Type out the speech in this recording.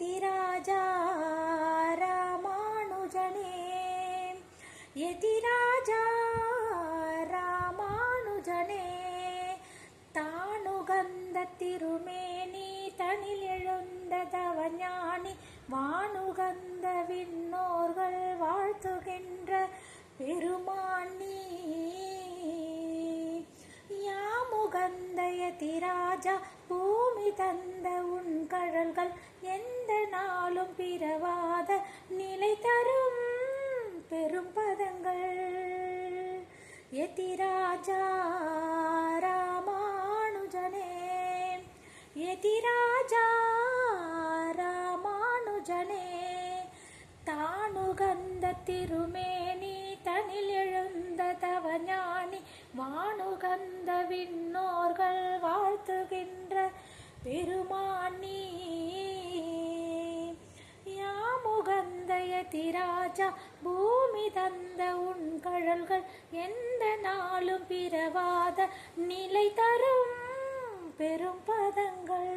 யதிராஜா ராமானுஜனே யதிராஜா ராமானுஜனே தானுகந்த திருமேனி தனில் எழுந்த தவஞானி வானுகந்த விண்ணோர்கள் வாழ்த்துகின்ற பெருமானி யாமுகந்த யதிராஜா பூமி தந்த உன் கழல்கள் எந்த நாளும் பிறவாத நிலை தரும் பெரும் பதங்கள் யதிராஜா ராமானுஜனே யதிராஜா ராமானுஜனே தானுகந்த திருமேனி தனில் எழுந்த தவஞானி வானுகந்த விண்ணோர்கள் வாழ்த்துகின்ற பெருமானி யாமுகந்த யதிராஜா பூமி தந்த உன் கழல்கள் எந்த நாளும் பிறவாத நிலை தரும் பெரும் பதங்கள்